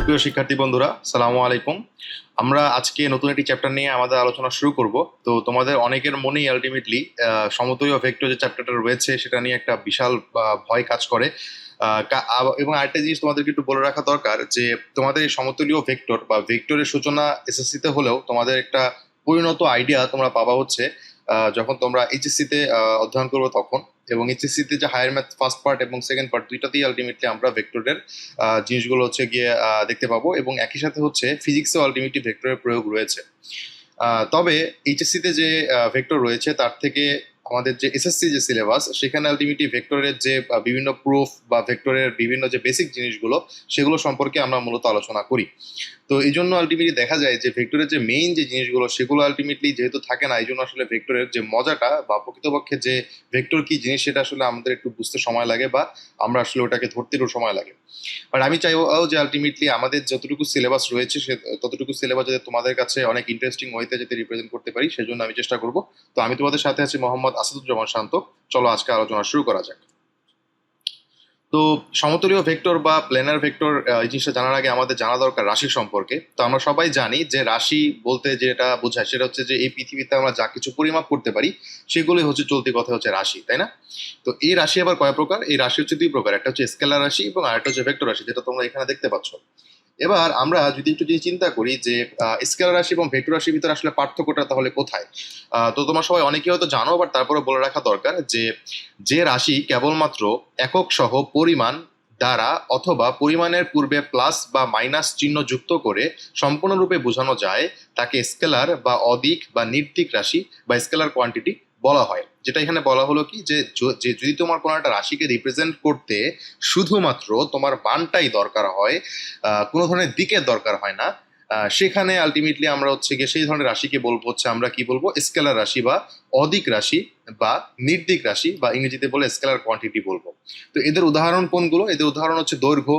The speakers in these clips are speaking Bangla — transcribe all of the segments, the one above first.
সুপ্রিয় শিক্ষার্থী বন্ধুরা, সালামু আলাইকুম। আমরা আজকে নতুন একটি চ্যাপ্টার নিয়ে আমাদের আলোচনা শুরু করব। তো তোমাদের অনেকের মনেই আলটিমেটলি সমতলীয় ভেক্টর যে চ্যাপ্টারটা রয়েছে সেটা নিয়ে একটা বিশাল ভয় কাজ করে। এবং আরেকটা জিনিস তোমাদেরকে একটু বলে রাখা দরকার যে তোমাদের এই সমতলীয় ভেক্টর বা ভেক্টরের সূচনা এসএসসি তে হলেও তোমাদের একটা পরিণত আইডিয়া তোমরা পাবা হচ্ছে যখন তোমরা এইচএসসি তে অধ্যয়ন করবে তখন। এবং এইচএসসি তে যে হায়ার ম্যাথ ফার্স্ট পার্ট এবং সেকেন্ড পার্ট দুইটাতেই আলটিমেটলি আমরা ভেক্টরের জিনিসগুলো হচ্ছে গিয়ে দেখতে পাবো, এবং একই সাথে হচ্ছে ফিজিক্সেও আলটিমেটলি ভেক্টরের প্রয়োগ রয়েছে। তবে এইচএসসি তে যে ভেক্টর রয়েছে তার থেকে আমাদের যে এসএসসি যে সিলেবাস সেখানে আলটিমেটলি ভেক্টরের যে বিভিন্ন প্রুফ বা ভেক্টরের বিভিন্ন যে বেসিক জিনিসগুলো সেগুলো সম্পর্কে আমরা মূলত আলোচনা করি। তো এই জন্য আলটিমেটলি দেখা যায় যে ভেক্টরের যে মেইন যে জিনিসগুলো সেগুলো আলটিমেটলি যেহেতু থাকে না, এই জন্য আসলে ভেক্টরের যে মজাটা বা প্রকৃতপক্ষে যে ভেক্টর কি জিনিস সেটা আসলে আমাদের একটু বুঝতে সময় লাগে বা আমরা আসলে ওটাকে ধরতেও সময় লাগে। বাট আমি চাইবো যে আলটিমেটলি আমাদের যতটুকু সিলেবাস রয়েছে সে ততটুকু সিলেবাস যাতে তোমাদের কাছে অনেক ইন্টারেস্টিং ওয়েতে যাতে রিপ্রেজেন্ট করতে পারি সেজন্য আমি চেষ্টা করব। তো আমি তোমাদের সাথে আছি মোহাম্মদ আসাদুজ্জামান শান্ত। চলো আজকে আলোচনা শুরু করা যাক। তো সমতলীয় ভেক্টর বা প্ল্যানার ভেক্টর এই জিনিসটা জানার আগে আমাদের জানা দরকার রাশি সম্পর্কে। তো আমরা সবাই জানি যে রাশি বলতে যেটা বোঝায় সেটা হচ্ছে যে এই পৃথিবীতে আমরা যা কিছু পরিমাপ করতে পারি সেগুলোই হচ্ছে চলতি কথা হচ্ছে রাশি, তাই না? তো এই রাশি আবার কয় প্রকার? এই রাশি হচ্ছে দুই প্রকার, একটা হচ্ছে স্কেলার রাশি এবং আরেকটা হচ্ছে ভেক্টর রাশি, যেটা তোমরা এখানে দেখতে পাচ্ছ। এবার আমরা যদি একটু যদি চিন্তা করি যে স্কেলার রাশি এবং ভেক্টর রাশির ভিতরে আসলে পার্থক্যটা তাহলে কোথায়। তো তোমরা সবাই অনেকে হয়তো জানো, বাট তারপরে বলে রাখা দরকার যে যে রাশি কেবলমাত্র একক সহ পরিমাণ দ্বারা অথবা পরিমাণের পূর্বে প্লাস বা মাইনাস চিহ্ন যুক্ত করে সম্পূর্ণরূপে বোঝানো যায় তাকে স্কেলার বা অদিক বা নির্দিক রাশি বা স্কেলার কোয়ান্টিটি বলা হয়। যেটা এখানে বলা হলো কি যে যদি তোমার কোনো একটা রাশিকে রিপ্রেজেন্ট করতে শুধুমাত্র তোমার মানটাই দরকার হয়, কোনো ধরনের দিকের দরকার হয় না, সেখানে আলটিমেটলি আমরা হচ্ছে গিয়ে সেই ধরনের রাশিকে বলবো হচ্ছে আমরা কি বলবো স্কেলার রাশি বা অদিক রাশি বা নির্দিক রাশি বা ইংরেজিতে বলে স্কেলার কোয়ান্টিটি বলবো। তো এদের উদাহরণ কোনগুলো? এদের উদাহরণ হচ্ছে দৈর্ঘ্য,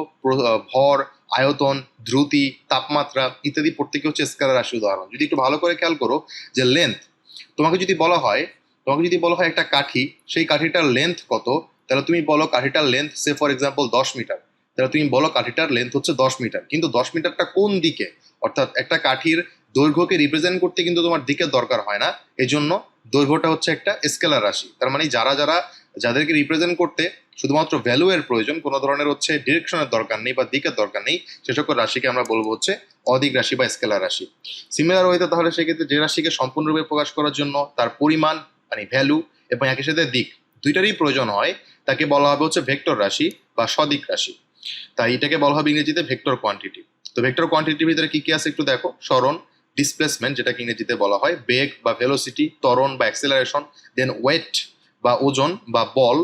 ভর, আয়তন, দ্রুতি, তাপমাত্রা ইত্যাদি প্রত্যেকে হচ্ছে স্কেলার রাশি উদাহরণ। যদি একটু ভালো করে খেয়াল করো যে লেন্থ, তোমাকে যদি বলা হয় একটা কাঠি, সেই কাঠিটার লেন্থ কত, তাহলে তুমি বলো কাঠিটার লেন্থ সে ফর এক্সাম্পল 10 মিটার। তাহলে তুমি বলো কাঠিটার লেন্থ হচ্ছে 10 মিটার, কিন্তু 10 মিটারটা কোন দিকে? অর্থাৎ একটা কাঠির দৈর্ঘ্যকে রিপ্রেজেন্ট করতে কিন্তু তোমার দিকের দরকার হয় না, এই জন্য দৈর্ঘ্যটা হচ্ছে একটা স্কেলার রাশি। তার মানে যাদেরকে রিপ্রেজেন্ট করতে শুধুমাত্র ভ্যালু এর প্রয়োজন, কোনো ধরনের হচ্ছে ডিরেকশনের দরকার নেই বা দিকের দরকার নেই, সে সকল রাশিকে আমরা বলবো হচ্ছে অদিক রাশি বা স্কেলার রাশি। সিমিলার ওয়েতে তাহলে সেক্ষেত্রে যে রাশিকে সম্পূর্ণরূপে প্রকাশ করার জন্য তার পরিমাণ মানে ভ্যালু এবং একই সাথে দিক দুইটারই প্রয়োজন হয় তাকে বলা হবে হচ্ছে ভেক্টর রাশি বা সদিক রাশি। তাই এটাকে বলা হবে ইংরেজিতে ভেক্টর কোয়ান্টিটি। তো ভেক্টর কোয়ান্টিটির ভিতরে কি কি আছে একটু দেখো। সরণ, ডিসপ্লেসমেন্ট যেটাকে ইংরেজিতে বলা হয়, বেগ বা ভেলোসিটি, ত্বরণ বা অ্যাক্সেলারেশন, দেন ওয়েট বা ওজন বা বল,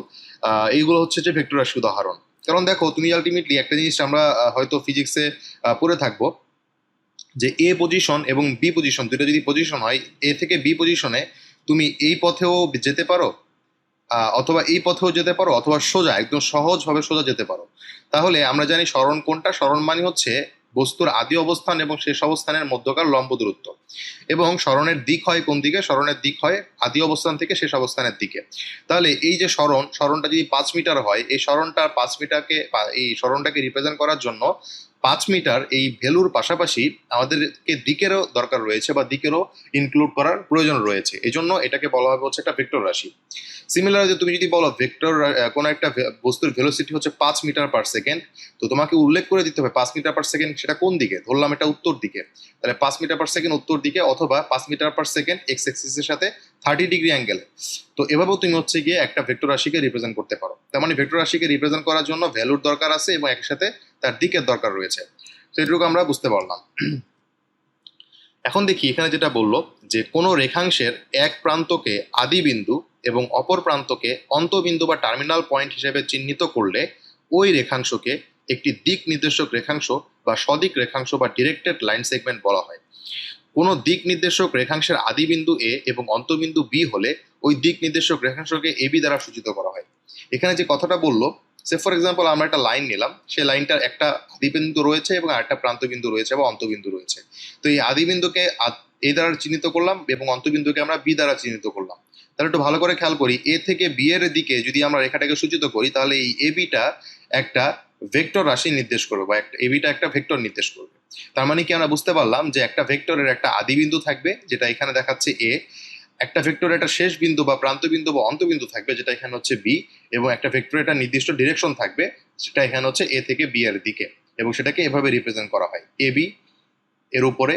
এইগুলো হচ্ছে যে ভেক্টর রাশি উদাহরণ। কারণ দেখো তুমি আলটিমেটলি একটা জিনিস আমরা হয়তো ফিজিক্সে পড়ে থাকবো যে এ পজিশন এবং বি পজিশন দুটো যদি পজিশন হয়, এ থেকে বি পজিশনে তুমি এই পথেও যেতে পারো, অথবা এই পথেও যেতে পারো, অথবা সোজা একদম সহজভাবে সোজা যেতে পারো। তাহলে আমরা জানি সরণ কোনটা? সরণ মানে হচ্ছে বস্তুর আদি অবস্থান এবং শেষ অবস্থানের মধ্যকার লম্ব দূরত্ব। এবং সরণের দিক হয় কোন দিকে? সরণের দিক হয় আদি অবস্থান থেকে শেষ অবস্থানের দিকে। তাহলে এই যে সরণটা যদি 5 মিটার হয়, এই সরণটাকে রিপ্রেজেন্ট করার জন্য 5 মিটার এই ভ্যালুর পাশাপাশি আমাদেরকে দিকেরও দরকার রয়েছে বা দিকেরও ইনক্লুড করার প্রয়োজন রয়েছে, এই জন্য এটাকে বলা হবে হচ্ছে একটা ভেক্টর রাশি। সিমিলার যে তুমি যদি বলো কোনো একটা বস্তুর ভেলোসিটি হচ্ছে 5 মিটার পার সেকেন্ড, তো তোমাকে উল্লেখ করে দিতে হবে 5 মিটার পার সেকেন্ড সেটা কোন দিকে। ধরলাম এটা উত্তর দিকে, তাহলে 5 মিটার পার সেকেন্ড উত্তর দিকে, অথবা 5 মিটার পার সেকেন্ড এক্স এক্সিসের সাথে 30 ডিগ্রি অ্যাঙ্গেলে। তো এভাবেও তুমি হচ্ছে গিয়ে একটা ভেক্টর রাশিকে রিপ্রেজেন্ট করতে পারো। তার মানে ভেক্টর রাশিকে রিপ্রেজেন্ট করার জন্য ভ্যালুর দরকার আছে এবং একই সাথে তার দিকের দরকার রয়েছে। তো এটুকু আমরা বুঝতে পারলাম। এখন দেখি এখানে যেটা বললো যে কোনো রেখাংশের এক প্রান্তকে আদি বিন্দু এবং অপর প্রান্তকে অন্তবিন্দু বা টার্মিনাল পয়েন্ট হিসেবে চিহ্নিত করলে ওই রেখাংশকে একটি দিক নির্দেশক রেখাংশ বা সদিক রেখাংশ বা ডিরেক্টেড লাইন সেগমেন্ট বলা হয়। কোনো দিক নির্দেশক রেখাংশের আদি বিন্দু এ এবং অন্তবিন্দু বি হলে ওই দিক নির্দেশক রেখাংশকে এবি দ্বারা সূচিত করা হয়। এখানে যে কথাটা বললো, সে ফর এক্সাম্পল আমরা একটা লাইন নিলাম, সেই লাইনটার একটা আদিবিন্দু রয়েছে এবং আরেকটা প্রান্তবিন্দু রয়েছে বা অন্তবিন্দু রয়েছে। তো এই আদিবিন্দুকে এ দ্বারা চিহ্নিত করলাম এবং অন্তবিন্দুকে আমরা বি দ্বারা চিহ্নিত করলাম। তাহলে একটু ভালো করে খেয়াল করি, এ থেকে বি এর দিকে যদি আমরা রেখাটাকে সূচিত করি তাহলে এই এ বিটা একটা ভেক্টর রাশি নির্দেশ করবে বা একটা এবিটা একটা ভেক্টর নির্দেশ করবে। তার মানে কি আমরা বুঝতে পারলাম যে একটা ভেক্টরের একটা আদি বিন্দু থাকবে যেটা এখানে দেখাচ্ছে এ, একটা ভেক্টরের একটা শেষ বিন্দু বা প্রান্ত বিন্দু বা অন্তবিন্দু থাকবে যেটা এখানে হচ্ছে বি, এবং একটা ভেক্টরের একটা নির্দিষ্ট ডিরেকশন থাকবে সেটা এখানে হচ্ছে এ থেকে বি এর দিকে, এবং সেটাকে এভাবে রিপ্রেজেন্ট করা হয়, এ বি এর উপরে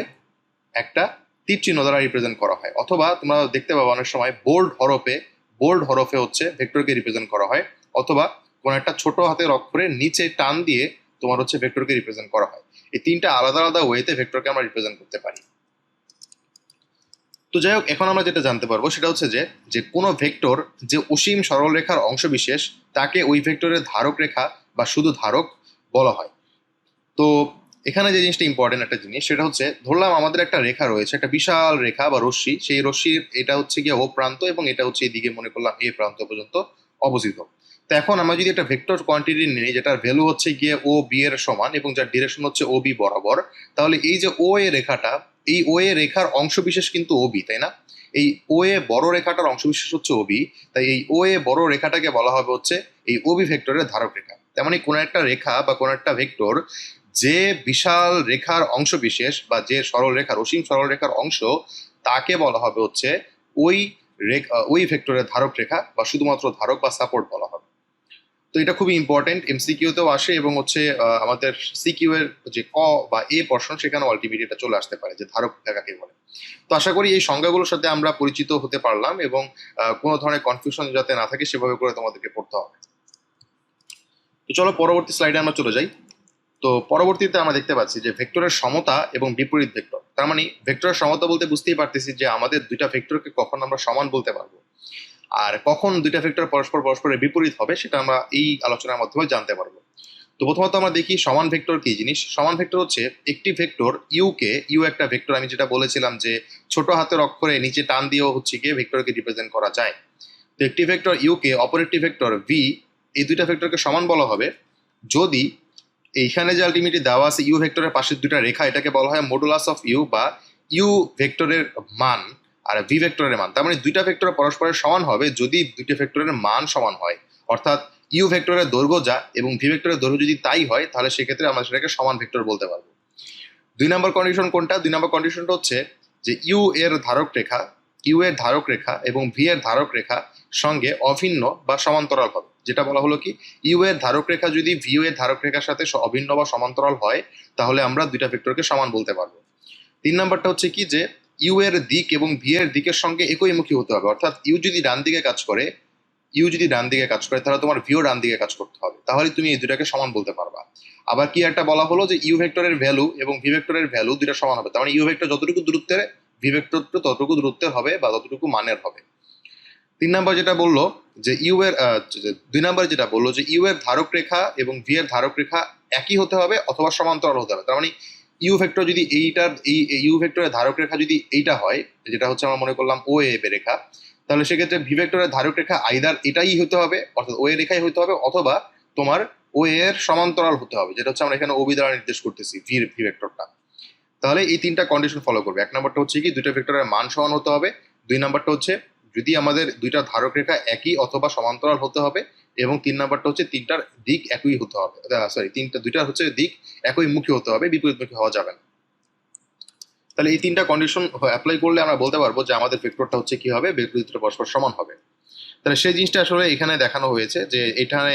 একটা তীর চিহ্ন দ্বারা রিপ্রেজেন্ট করা হয়। অথবা তোমরা দেখতে পাবো অনেক সময় বোল্ড হরফে হচ্ছে ভেক্টরকে রিপ্রেজেন্ট করা হয়, অথবা কোনো একটা ছোট হাতের অক্ষরে নিচে টান দিয়ে তোমার হচ্ছে ভেক্টরকে রিপ্রেজেন্ট করা হয়। এই তিনটা আলাদা আলাদা ওয়েতে ভেক্টরকে আমরা রিপ্রেজেন্ট করতে পারি। তো যাই হোক, এখন আমরা যেটা জানতে পারবো সেটা হচ্ছে যে যে কোনো ভেক্টর যে অসীম সরলরেখার অংশবিশেষ তাকে ওই ভেক্টরের ধারক রেখা বা শুধু ধারক বলা হয়। তো এখানে যে জিনিসটা ইম্পর্টেন্ট একটা জিনিস সেটা হচ্ছে, ধরলাম আমাদের একটা রেখা রয়েছে, একটা বিশাল রেখা বা রশ্মি, সেই রশ্মির এটা হচ্ছে গিয়ে ও প্রান্ত এবং এটা হচ্ছে এদিকে মনে করলাম এ প্রান্ত পর্যন্ত অবস্থিত। তো এখন আমরা যদি একটা ভেক্টর কোয়ান্টিটি নিই যেটার ভ্যালু হচ্ছে গিয়ে ও বি এর সমান এবং যার ডিরেকশন হচ্ছে ও বি বরাবর, তাহলে এই যে ও এ রেখাটা, এই ও এ রেখার অংশবিশেষ কিন্তু ও বি, তাই না? এই ও এ বড় রেখাটার অংশবিশেষ হচ্ছে ও বি, তাই এই ও এ বড় রেখাটাকে বলা হবে হচ্ছে এই ও বি ভেক্টরের ধারক রেখা। তেমন কোনো একটা রেখা বা কোনো একটা ভেক্টর যে বিশাল রেখার অংশ বিশেষ বা যে সরল রেখার অসীম সরল রেখার অংশ, তাকে বলা হবে হচ্ছে ওই ওই ভেক্টরের ধারক রেখা বা শুধুমাত্র ধারক বা সাপোর্ট বলা হবে। তো এটা খুবই ইম্পর্টেন্ট, এমসিকিউতেও আসে এবং হচ্ছে আমাদের সিকিউ এর যে ক বা এ পোর্শন সেখানে আলটিমেটলি এটা চলে আসতে পারে যে ধারক রেখা কাকে বলে। তো আশা করি এই সংজ্ঞাগুলোর সাথে আমরা পরিচিত হতে পারলাম এবং কোনো ধরনের কনফিউশন যাতে না থাকে সেভাবে করে তোমাদেরকে পড়তে হবে। তো চলো পরবর্তী স্লাইডে আমরা চলে যাই। তো পরবর্তীতে আমরা দেখতে পাচ্ছি যে ভেক্টরের সমতা এবং বিপরীত ভেক্টর। তার মানে ভেক্টরের সমতা বলতে বুঝতেই পারতেছি যে আমাদের দুইটা ভেক্টরকে কখন আমরা সমান বলতে পারবো, আর কখন দুইটা ভেক্টর পরস্পরের বিপরীত হবে সেটা আমরা এই আলোচনার মাধ্যমে জানতে পারবো। তো প্রথমত আমরা দেখি সমান ভেক্টর কি জিনিস। সমান ভেক্টর হচ্ছে একটি ভেক্টর ইউ একটা ভেক্টর, আমি যেটা বলেছিলাম যে ছোট হাতের অক্ষরে নিচে টান দিয়েও হচ্ছে গিয়ে ভেক্টরকে রিপ্রেজেন্ট করা যায়। তো একটি ভেক্টর ইউকে অপর একটি ভেক্টর ভি, এই দুইটা ভেক্টরকে সমান বলা হবে যদি এইখানে যে আলটিমেটলি দেওয়া আছে ইউ ভেক্টরের পাশের দুটা রেখা, এটাকে বলা হয় মডুলাস অফ ইউ বা ইউ ভেক্টরের মান আর ভি ভেক্টরের মান। তার মানে দুইটা ভেক্টর পরস্পরের সমান হবে যদি দুইটা ভেক্টরের মান সমান হয়, অর্থাৎ ইউ ভেক্টরের দৈর্ঘ্য যা এবং ভি ভেক্টরের দৈর্ঘ্য যদি তাই হয় তাহলে সেক্ষেত্রে আমরা সেটাকে সমান ভেক্টর বলতে পারবো। 2 নম্বর কন্ডিশন কোনটা? 2 নম্বর কন্ডিশনটা হচ্ছে যে ইউ এর ধারক রেখা এবং ভি এর ধারক রেখা সঙ্গে অভিন্ন বা সমান্তরাল হবে। যেটা বলা হলো কি, ইউ এর ধারক রেখা যদি ভি এর ধারক রেখার সাথে অভিন্ন বা সমান্তরাল হয় তাহলে আমরা দুইটা ভেক্টরকে সমান বলতে পারবো। 3 নম্বরটা হচ্ছে কি যে ইউ এর দিক এবং ভি এর দিকের সঙ্গে একইমুখী হতে হবে, অর্থাৎ ইউ যদি ডান দিকে কাজ করে তাহলে তোমার ভিও ডান দিকে কাজ করতে হবে, তাহলে তুমি এই দুটাকে সমান বলতে পারবা। আবার কি একটা বলা হলো যে ইউ ভেক্টরের ভ্যালু এবং ভি ভেক্টরের ভ্যালু দুটা সমান হবে, তার মানে ইউ ভেক্টর যতটুকু দূরত্বের ভি ভেক্টর ততটুকু দূরত্বের হবে বা ততটুকু মানের হবে। 3 নম্বর যেটা বললো যে ইউ এর 2 নম্বর যেটা বললো যে ইউ এর ধারক রেখা এবং ভি এর ধারক রেখা একই হতে হবে অথবা সমান্তরাল হতে হবে। তার মানে ইউ ভেক্টর যদি এই ইউ ভেক্টরের ধারক রেখা যদি এইটা হয়, যেটা হচ্ছে আমরা মনে করলাম ও এ রেখা, তাহলে সেক্ষেত্রে ভি ভেক্টরের ধারক রেখা আইদার এটাই হতে হবে অর্থাৎ ও এ রেখাই হতে হবে, অথবা তোমার ও এর সমান্তরাল হতে হবে, যেটা হচ্ছে আমরা এখানে ওবি দ্বারা নির্দেশ করতেছি ভি ভেক্টরটা। তাহলে এই তিনটা কন্ডিশন ফলো করবে। 1 নম্বরটা হচ্ছে কি দুইটা ভেক্টরের মান সমান হতে হবে। 2 নম্বরটা হচ্ছে যদি আমাদের দুইটা ধারক রেখা একই অথবা সমান্তরাল হতে হবে, এবং 3 নম্বরটা হচ্ছে তিনটার দিক একই হতে হবে, দুইটার হচ্ছে দিক একই মুখী হতে হবে, বিপরীতমুখী হওয়া যাবে না। তাহলে এই তিনটা কন্ডিশন অ্যাপ্লাই করলে আমরা বলতে পারবো যে আমাদের ভেক্টরটা হচ্ছে কি হবে, ভেক্টর পরস্পর সমান হবে। তাহলে সেই জিনিসটা আসলে এখানে দেখানো হয়েছে যে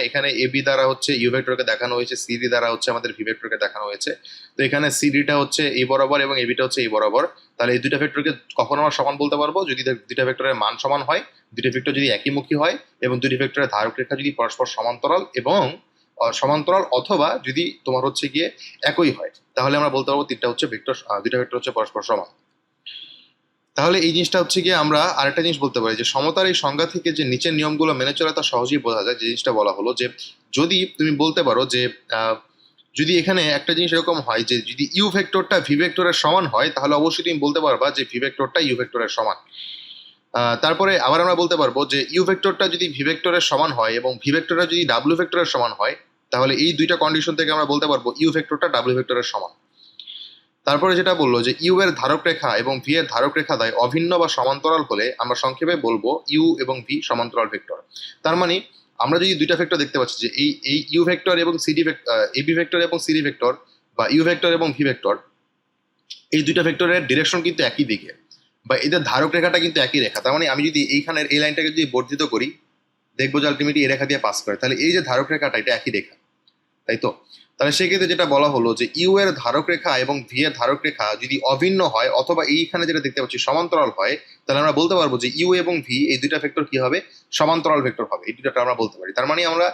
এখানে এ বি দ্বারা হচ্ছে ইউ ভেক্টরকে দেখানো হয়েছে, সিডি দ্বারা হচ্ছে আমাদের ভি ভেক্টরকে দেখানো হয়েছে। তো এখানে সিডিটা হচ্ছে এই বরাবর এবং এবিটা হচ্ছে এই বরাবর। তাহলে এই দুইটা ভেক্টরকে কখন আমরা সমান বলতে পারবো? যদি দুইটা ভেক্টরের মান সমান হয়, দুইটা ভেক্টর যদি একইমুখী হয় এবং দুইটা ভেক্টরের ধারক রেখা যদি পরস্পর সমান্তরাল অথবা যদি তোমার হচ্ছে গিয়ে একই হয়, তাহলে আমরা বলতে পারবো দুইটা ভেক্টর হচ্ছে পরস্পর সমান। তাহলে এই জিনিসটা হচ্ছে গিয়ে আমরা আরেকটা জিনিস বলতে পারি যে সমতার এই সংজ্ঞা থেকে যে নিচের নিয়মগুলো মেনে চলে তা সহজেই বোঝা যায়। যে জিনিসটা বলা হলো যে যদি তুমি বলতে পারো যে যদি এখানে একটা জিনিস এরকম হয় যে যদি ইউ ভেক্টরটা ভি ভেক্টরের সমান হয় তাহলে অবশ্যই তুমি বলতে পারবা যে ভি ভেক্টরটা ইউ ভেক্টরের সমান। তারপরে আবার আমরা বলতে পারবো যে ইউ ভেক্টরটা যদি ভি ভেক্টরের সমান হয় এবং ভি ভেক্টরটা যদি ডাব্লিউ ভেক্টরের সমান হয়, তাহলে এই দুইটা কন্ডিশন থেকে আমরা বলতে পারবো ইউ ভেক্টরটা ডাব্লিউ ভেক্টরের সমান। তারপরে যেটা বললো যে ইউ এর ধারক রেখা এবং ভি এর ধারক রেখা অভিন্ন বা সমান্তরাল হলে আমরা সংক্ষেপে বলবো ইউ এবং ভি সমান্তরাল ভেক্টর। তার মানে আমরা যদি দুইটা ভেক্টর দেখতে পাচ্ছি যে এই ইউ ভেক্টর এবং সিডি এবি ভেক্টর এবং সিডি ভেক্টর বা ইউ ভেক্টর এবং ভি ভেক্টর, এই দুইটা ভেক্টরের ডিরেকশন কিন্তু একই দিকে, বা এদের ধারক রেখাটা কিন্তু একই রেখা। তার মানে আমি যদি এইখানের এই লাইনটাকে যদি বর্ধিত করি, দেখবো যে আলটিমেটলি এই রেখা দিয়ে পাস করে, তাহলে এই যে ধারক রেখাটা এটা একই রেখা, তাই তো? তাহলে সেক্ষেত্রে যেটা বলা হলো যে ইউ এর ধারক রেখা এবং ভি এর ধারক রেখা যদি অভিন্ন হয় অথবা এইখানে যেটা দেখতে পাচ্ছি সমান্তরাল হয়, তাহলে আমরা বলতে পারবো যে ইউ এবং ভি এই দুইটা ভেক্টর কি হবে, সমান্তরাল ভেক্টর হবে। এই দুইটা আমরা বলতে পারি। তার মানে আমরা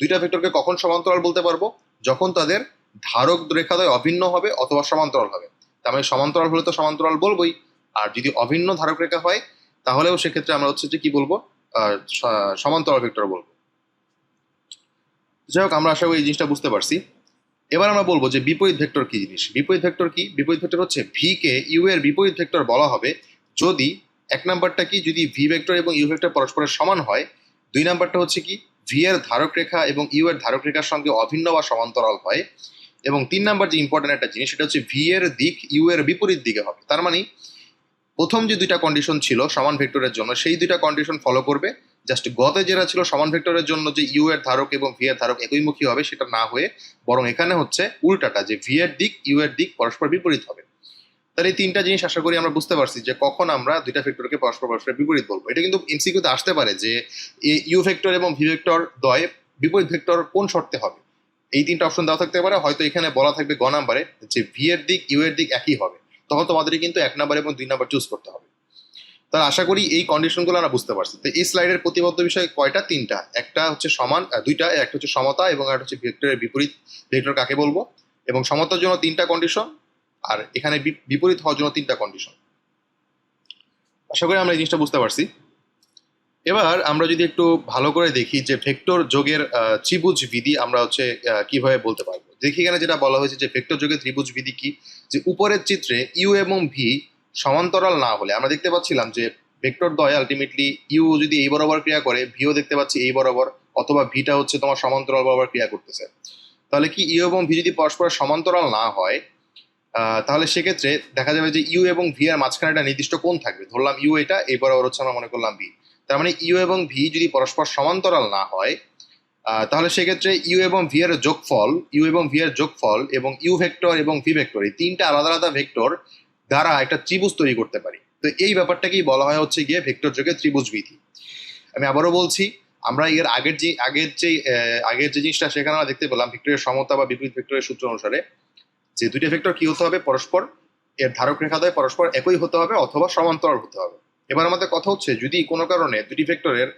দুইটা ভেক্টরকে কখন সমান্তরাল বলতে পারবো, যখন তাদের ধারক রেখাদ্বয় অভিন্ন হবে অথবা সমান্তরাল হবে। তার মানে সমান্তরাল হলে তো সমান্তরাল বলবোই, আর যদি অভিন্ন ধারক রেখা হয় তাহলেও সেক্ষেত্রে আমরা হচ্ছে যে কি বলবো, সমান্তরাল ভেক্টর বলবো। যাই হোক, আমরা আশা করি এই জিনিসটা বুঝতে পারছি। এবার আমরা বলবো যে বিপরীত ভেক্টর কি জিনিস। বিপরীত ভেক্টর কি? বিপরীত ভেক্টর হচ্ছে ভি কে ইউ এর বিপরীত ভেক্টর বলা হবে যদি এক নাম্বারটা কি, যদি ভি ভেক্টর এবং ইউ ভেক্টর পরস্পরের সমান হয়। দুই নাম্বারটা হচ্ছে কি, ভি এর ধারক রেখা এবং ইউ এর ধারক রেখার সঙ্গে অভিন্ন বা সমান্তরাল হয়। এবং তিন নাম্বার যে ইম্পর্টেন্ট একটা জিনিস, সেটা হচ্ছে ভি এর দিক ইউ এর বিপরীত দিকে হবে। তার মানে প্রথম যে দুইটা কন্ডিশন ছিল সমান ভেক্টরের জন্য, সেই দুইটা কন্ডিশন ফলো করবে। জাস্ট গতে যেটা ছিল সমান ভেক্টরের জন্য যে ইউ এর ধারক এবং ভি এর ধারক একইমুখী হবে, সেটা না হয়ে বরং এখানে হচ্ছে উল্টাটা, যে ভি এর দিক ইউ এর দিক পরস্পর বিপরীত হবে। তাহলে এই তিনটা জিনিস আশা করি আমরা বুঝতে পারছি যে কখন আমরা দুইটা ভেক্টরকে পরস্পর বিপরীত বলবো। এটা কিন্তু এমসিকিউতে আসতে পারে যে ইউ ভেক্টর এবং ভি ভেক্টর দ্বয় বিপরীত ভেক্টর কোন শর্তে হবে। এই তিনটা অপশন দেওয়া থাকতে পারে, হয়তো এখানে বলা থাকবে গ নাম্বারে যে ভি এর দিক ইউ এর দিক একই হবে, তখন তোমাদের কিন্তু এক নাম্বার এবং দুই নাম্বার চুজ করতে হবে। তাহলে আশা করি এই কন্ডিশনগুলো আমরা বুঝতে পারছি। তো এই স্লাইডের প্রতিবদ্ধ বিষয় কয়টা? তিনটা। একটা হচ্ছে সমান, দুইটা, একটা হচ্ছে সমতা এবং একটা হচ্ছে ভেক্টরের বিপরীত ভেক্টর কাকে বলবো, এবং সমতার জন্য তিনটা কন্ডিশন, আর এখানে বিপরীত হওয়ার জন্য তিনটা কন্ডিশন। আশা করি আমরা এই জিনিসটা বুঝতে পারছি। এবার আমরা যদি একটু ভালো করে দেখি যে ভেক্টর যোগের ত্রিভুজ বিধি আমরা হচ্ছে কিভাবে বলতে পারবো। দেখি এখানে যেটা বলা হয়েছে যে ভেক্টর যোগের ত্রিভুজ বিধি কি, যে উপরের চিত্রে ইউ এবং ভি সমান্তরাল না হলে, আমরা দেখতে পাচ্ছিলাম যে ভেক্টর দ্বয় আলটিমেটলি ইউ যদি এই বরাবর ক্রিয়া করে, ভিও দেখতে পাচ্ছি এই বরাবর, অথবা ভিটা হচ্ছে তোমার সমান্তরাল বরাবর ক্রিয়া করতেছে। তাহলে কি ইউ এবং ভি যদি পরস্পর সমান্তরাল না হয়, তাহলে সেক্ষেত্রে দেখা যাবে যে ইউ এবং ভি এর মাঝখানে একটা নির্দিষ্ট কোণ থাকবে। ধরলাম ইউ এটা, এই বরাবর হচ্ছে আমরা মনে করলাম ভি। তার মানে ইউ এবং ভি যদি পরস্পর সমান্তরাল না হয়, তাহলে সেক্ষেত্রে ইউ এবং ভি এর যোগফল এবং ইউ ভেক্টর এবং ভি ভেক্টর, এই তিনটা আলাদা আলাদা ভেক্টর দ্বারা একটা ত্রিভুজ তৈরি করতে পারি। তো এই ব্যাপারটাকেই বলা হয় হচ্ছে গিয়ে ভেক্টর যোগের ত্রিভুজ বিধি। আমি আবারও বলছি, আমরা এর আগের যে জিনিসটা সেখানে আমরা দেখতে পেলাম ভেক্টরের সমতা বা বিপরীত ভেক্টরের সূত্র অনুসারে যে দুইটা ভেক্টর কি হতে হবে, পরস্পর এর ধারক রেখাদ্বয় পরস্পর একই হতে হবে অথবা সমান্তরাল হতে হবে। এবার আমাদের কথা হচ্ছে যদি কোনো কারণে দুটি ভেক্টরের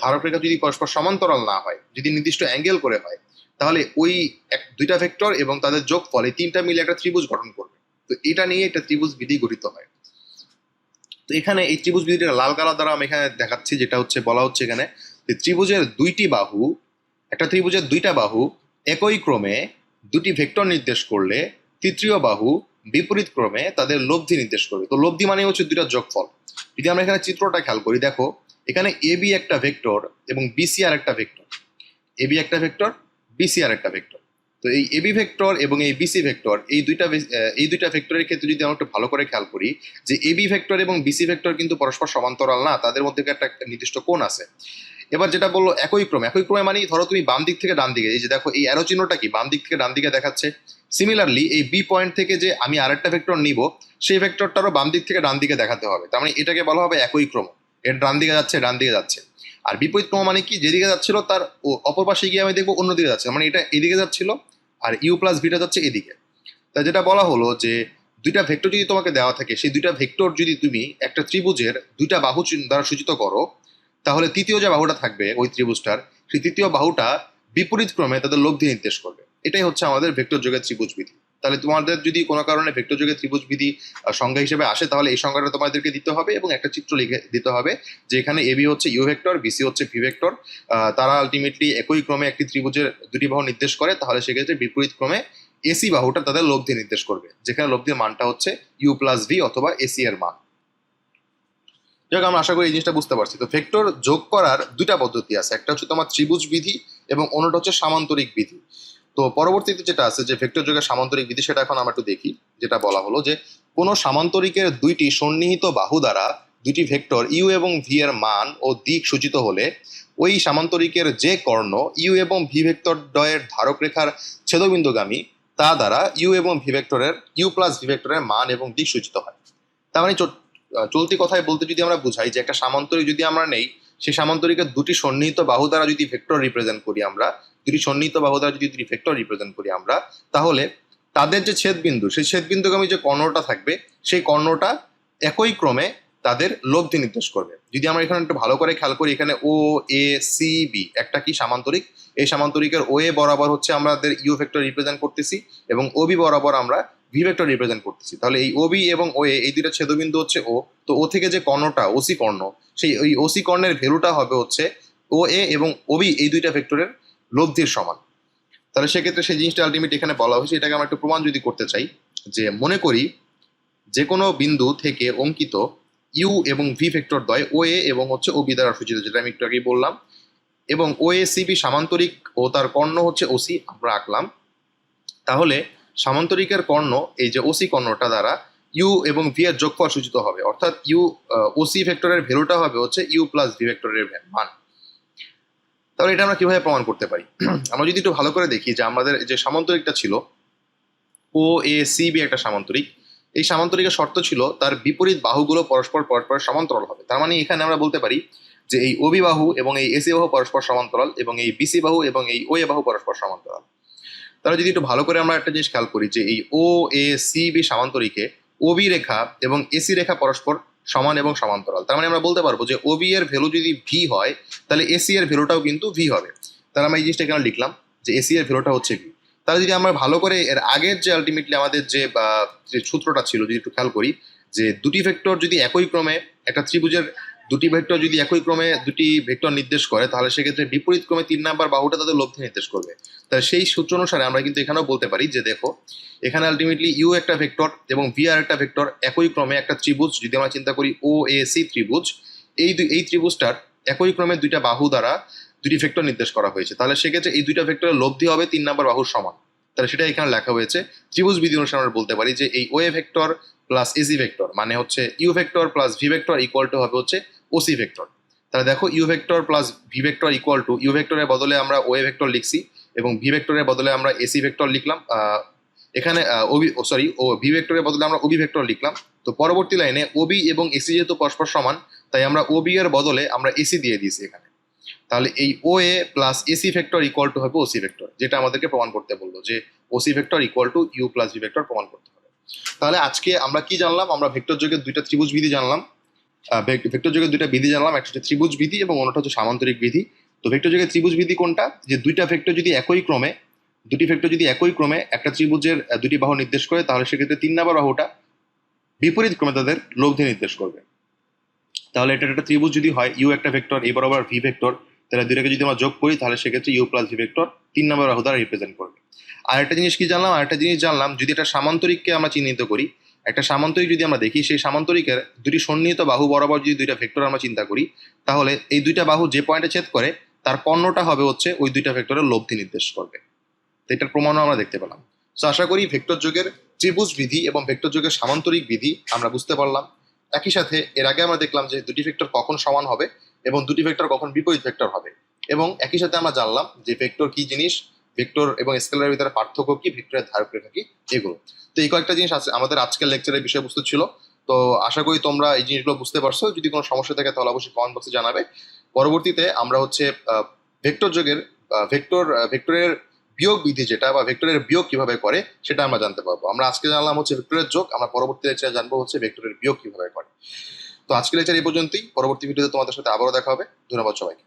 ধারক রেখা যদি পরস্পর সমান্তরাল না হয়, যদি নির্দিষ্ট অ্যাঙ্গেল করে হয়, তাহলে ওই দুইটা ভেক্টর এবং তাদের যোগফল এই তিনটা মিলে একটা ত্রিভুজ গঠন করবে। তো এটা নিয়ে একটা ত্রিভুজ বিধি গঠিত হয়। তো এখানে এই ত্রিভুজ বিধিটা লাল কালার দ্বারা আমি এখানে দেখাচ্ছি, যেটা হচ্ছে বলা হচ্ছে এখানে যে একটা ত্রিভুজের দুইটা বাহু একই ক্রমে দুটি ভেক্টর নির্দেশ করলে তৃতীয় বাহু বিপরীত ক্রমে তাদের লব্ধি নির্দেশ করবে। তো লব্ধি মানে হচ্ছে দুইটা যোগফল। যদি আমরা এখানে চিত্রটা খেয়াল করি, দেখো এখানে এবি একটা ভেক্টর এবং বিসি আর একটা ভেক্টর, এবি একটা ভেক্টর, বিসি আর একটা ভেক্টর। তো এই এবি ভেক্টর এবং এই বিসি ভেক্টর এই দুইটা ভেক্টরের ক্ষেত্রে যদি আমরা একটু ভালো করে খেয়াল করি যে এবি ভেক্টর এবং বিসি ভেক্টর কিন্তু পরস্পর সমান্তরাল না, তাদের মধ্যে একটা নির্দিষ্ট কোণ আছে। এবার যেটা বললো একই ক্রমে মানে ধরো তুমি বাম দিক থেকে ডান দিকে, এই যে দেখো এই অ্যারো চিহ্নটা কি বাম দিক থেকে ডান দিকে দেখাচ্ছে। সিমিলারলি এই বি পয়েন্ট থেকে যে আমি আরেকটা ভেক্টর নিব, সেই ভেক্টরটারও বাম দিক থেকে ডান দিকে দেখাতে হবে। তার মানে এটাকে বলা হবে একই ক্রম, এর ডান দিকে যাচ্ছে। আর বিপরীত ক্রম মানে কি, যেদিকে যাচ্ছিল তার অপর পাশে গিয়ে আমি দেখবো অন্যদিকে যাচ্ছে, মানে এটা এদিকে যাচ্ছিল আর ইউ প্লাস ভিটা যাচ্ছে এদিকে। তাই যেটা বলা হলো যে দুইটা ভেক্টর যদি তোমাকে দেওয়া থাকে, সেই দুইটা ভেক্টর যদি তুমি একটা ত্রিভুজের দুইটা বাহু দ্বারা সূচিত করো, তাহলে তৃতীয় যে বাহুটা থাকবে ওই ত্রিভুজটার, সেই তৃতীয় বাহুটা বিপরীত ক্রমে তাদের লব্ধি নির্দেশ করবে। এটাই হচ্ছে আমাদের ভেক্টর যোগের ত্রিভুজ বিধি। তাহলে তোমাদের যদি কোনো কারণে ভেক্টর যোগের ত্রিভুজ বিধি সংজ্ঞা হিসেবে আসে, তাহলে এই সংজ্ঞাটা তোমাদেরকে দিতে হবে এবং একটা চিত্র লিখে দিতে হবে যে এখানে এবি হচ্ছে ইউ ভেক্টর, বিসি হচ্ছে ভি ভেক্টর, তারা আলটিমেটলি একই ক্রমে একটি ত্রিভুজের দুটি বাহু নির্দেশ করে। তাহলে সেক্ষেত্রে বিপরীত ক্রমে এসি বাহুটা তাদের লব্ধি নির্দেশ করবে, যেখানে লব্ধির মানটা হচ্ছে ইউ প্লাস ভি অথবা এসি এর মান। যাক, আমরা আশা করি এই জিনিসটা বুঝতে পারছি। তো ভেক্টর যোগ করার দুইটা পদ্ধতি আছে, একটা হচ্ছে তোমার ত্রিভুজ বিধি এবং অন্যটা হচ্ছে সামান্তরিক বিধি। তো পরবর্তীতে যেটা আছে যে ভেক্টর যোগের সামান্তরিক বিধি, সেটা এখন আমরা একটু দেখি। যেটা বলা হলো যে কোনো সামান্তরিকের দুইটি সন্নিহিত বাহু দ্বারা দুটি ভেক্টর ইউ এবং ভি এর মান ও দিক সূচিত হলে ওই সামান্তরিকের যে কর্ণ ইউ এবং ভি ভেক্টর দ্বয়ের ধারক রেখার ছেদবিন্দুগামী তা দ্বারা ইউ এবং ভি ভেক্টরের ইউ প্লাস ভি ভেক্টরের মান এবং দিক সূচিত হয়। তার মানে চলতি কথায় বলতে যদি আমরা বুঝাই যে একটা সামান্তরিক যদি আমরা নেই, সেই সামান্তরিকের দুটি সন্নিহিত বাহু দ্বারা যদি ভেক্টর রিপ্রেজেন্ট করি আমরা, দুটি সন্নিহিত বাহু দ্বারা যদি দুটি ভেক্টর রিপ্রেজেন্ট করি আমরা, তাহলে তাদের যে ছেদবিন্দু, সেই ছেদবিন্দুগামী যে কর্ণটা থাকবে, সেই কর্ণটা একই ক্রমে তাদের লব্ধি নির্দেশ করবে। যদি আমরা এখানে একটু ভালো করে খেয়াল করি, এখানে ও এ সি বি একটা কি সামান্তরিক, এই সামান্তরিকের ও এ বরাবর হচ্ছে আমাদের ইউ ভেক্টর রিপ্রেজেন্ট করতেছি এবং ও বি বরাবর আমরা ভি ভেক্টর রিপ্রেজেন্ট করতেছি। তাহলে এই ও বি এবং ও এ এই দুইটা ছেদবিন্দু হচ্ছে ও, তো ও থেকে যে কর্ণটা ওসি কর্ণ, সেই ওই ওসি কর্ণের ভ্যালুটা হবে হচ্ছে ও এ এবং ও বি এই দুইটা ভেক্টরের লব্ধির সমান। তাহলে সেক্ষেত্রে সেই জিনিসটা আলটিমেট এখানে বলা হয়েছে। এটাকে আমরা একটু প্রমাণ যদি করতে চাই, যে মনে করি যে কোনো বিন্দু থেকে অঙ্কিত ইউ এবং ভি ভেক্টর দ্বয় ও এ এবং হচ্ছে ও বি দ্বারা সূচিত, যেটা আমি একটু আগেই বললাম, এবং ও এ সি বি সামান্তরিক ও তার কর্ণ হচ্ছে ওসি আমরা আঁকলাম। তাহলে সামান্তরিকের কর্ণ এই যে ওসি কর্ণটা দ্বারা ইউ এবং ভি এর যোগফল সূচিত হবে, অর্থাৎ ইউ ওসি ভেক্টরের ভ্যালুটা হবে হচ্ছে ইউ প্লাস ভি ভেক্টরের মান। তাহলে এটা আমরা কিভাবে প্রমাণ করতে পারি? আমরা যদি একটু ভালো করে দেখি যে আমাদের যে সামান্তরিকটা ছিল ও এ সি বি একটা সামান্তরিক, এই সামান্তরিকের শর্ত ছিল তার বিপরীত বাহুগুলো পরস্পর পরস্পর সমান্তরাল হবে। তার মানে এখানে আমরা বলতে পারি যে এই ওবি বাহু এবং এই এসি বাহু পরস্পর সমান্তরাল এবং এই বিসি বাহু এবং এই ও এ বাহু পরস্পর সমান্তরাল। তাহলে যদি একটু ভালো করে আমরা একটা জিনিস খেয়াল করি যে এই O A C B সামান্তরিকে Obi রেখা এবং এসি রেখা পরস্পর সমান এবং সমান্তরাল। তার মানে আমরা বলতে পারবো যে ওবি এর ভ্যালু যদি ভি হয়, তাহলে এসি এর ভ্যালুটাও কিন্তু ভি হবে। তাহলে আমরা এই জিনিসটা এখানে লিখলাম যে এসি এর ভ্যালুটা হচ্ছে ভি। তাহলে যদি আমরা ভালো করে এর আগের যে আলটিমেটলি আমাদের যে সূত্রটা ছিল যদি একটু খেয়াল করি, যে দুটি ভেক্টর যদি একই ক্রমে একটা ত্রিভুজের দুটি ভেক্টর যদি একই ক্রমে দুটি ভেক্টর নির্দেশ করে, তাহলে সেক্ষেত্রে বিপরীত ক্রমে 3 নাম্বার বাহুটা তাদের লব্ধি নির্দেশ করবে। তাহলে সেই সূত্র অনুসারে আমরা কিন্তু এখানেও বলতে পারি যে দেখো এখানে আলটিমেটলি ইউ একটা ভেক্টর এবং ভি আর একটা ভেক্টর একই ক্রমে একটা ত্রিভুজ, যদি আমরা চিন্তা করি ও এ সি ত্রিভুজ, এই ত্রিভুজটার একই ক্রমে দুইটা বাহু দ্বারা দুটি ভেক্টর নির্দেশ করা হয়েছে। তাহলে সেক্ষেত্রে এই দুইটা ভেক্টরের লব্ধি হবে 3 নাম্বার বাহুর সমান। তাহলে সেটা এখানে লেখা হয়েছে। ত্রিভুজ বিধি অনুসারে আমরা বলতে পারি যে এই O A vector plus AC vector মানে হচ্ছে U vector plus V vector equal to হবে হচ্ছে ওসি ভেক্টর। তাহলে দেখো U vector plus V vector equal to U ভেক্টরের বদলে আমরা ও এ ভেক্টর লিখছি এবং ভি ভেক্টরের বদলে আমরা এসি ভেক্টর লিখলাম। এখানে ও ভি ভেক্টরের বদলে আমরা ওবি ভেক্টর লিখলাম। তো পরবর্তী লাইনে ওবি এবং এসি যেহেতু পরস্পর সমান, তাই আমরা ওবি এর বদলে আমরা এসি দিয়ে দিয়েছি এখানে। তাহলে এই O A plus AC vector equal to হবে ওসি ভেক্টর, যেটা আমাদেরকে প্রমাণ করতে বললো যে OC vector equal to U plus V vector প্রমাণ করতে হবে। তাহলে আজকে আমরা কি জানলাম? আমরা ভেক্টর যোগের দুইটা ত্রিভুজ বিধি জানলাম। ভেক্টর যোগের দুইটা বিধি জানলাম, একটা হচ্ছে ত্রিভুজ বিধি এবং অন্যটা হচ্ছে সামান্তরিক বিধি। তো ভেক্টর যোগের ত্রিভুজ বিধি কোনটা? যে দুটি ভেক্টর যদি একই ক্রমে একটা ত্রিভুজের দুটি বাহু নির্দেশ করে, তাহলে সেক্ষেত্রে 3 নাম্বার বাহুটা বিপরীত ক্রমে তাদের লব্ধি নির্দেশ করবে। তাহলে এটা একটা ত্রিভুজ যদি হয় ইউ একটা ভেক্টর এ বরাবর ভি ভেক্টর, তাহলে দুইটাকে যদি আমরা যোগ করি তাহলে সেক্ষেত্রে u plus V vector 3 number বাহু দ্বারা রিপ্রেজেন্ট করবে। আর একটা জিনিস কি জানলাম? আর একটা জিনিস জানলাম, যদি একটা সামান্তরিককে আমরা চিহ্নিত করি, একটা সামান্তরিক যদি আমরা দেখি, সেই সামান্তরিকের দুটি সন্নিহিত বাহু বরাবর যদি দুইটা ভেক্টর আমরা চিন্তা করি, তাহলে এই দুইটা বাহু যে পয়েন্টে ছেদ করে তার কর্ণটা হবে হচ্ছে ওই দুইটা ভেক্টরের লব্ধি নির্দেশ করবে। তো এটার প্রমাণও আমরা দেখতে পেলাম। তো আশা করি ভেক্টর যোগের ত্রিভুজ বিধি এবং ভেক্টর যোগের সামান্তরিক বিধি আমরা বুঝতে পারলাম। একই সাথে এর আগে আমরা দেখলাম যে দুটি ভেক্টর কখন সমান হবে এবং দুটি ভেক্টর কখন বিপরীত ভেক্টর হবে, এবং একই সাথে আমরা জানলাম যে ভেক্টর কি জিনিস, ভেক্টর এবং স্কেলারের ভিতরে পার্থক্য কি, ভেক্টরের ধারক রেখা কি, এগুলো। তো এই কয়েকটা জিনিস আছে আমাদের আজকের লেকচারের বিষয়বস্তু ছিল। তো আশা করি তোমরা এই জিনিসগুলো বুঝতে পারছো। যদি কোনো সমস্যা থাকে তাহলে অবশ্যই কমেন্ট বক্সে জানাবে। পরবর্তীতে আমরা হচ্ছে ভেক্টর যোগের ভেক্টরের বিয়োগ বিধি যেটা বা ভেক্টরের বিয়োগ কিভাবে করে সেটা আমরা জানতে পারবো। আমরা আজকে জানলাম হচ্ছে ভেক্টরের যোগ, আমরা পরবর্তী লেকচারে জানবো হচ্ছে ভেক্টরের বিয়োগ কিভাবে করে। তো আজকের লেকচার এই পর্যন্তই। পরবর্তী ভিডিওতে তোমাদের সাথে আবারও দেখা হবে। ধন্যবাদ সবাইকে।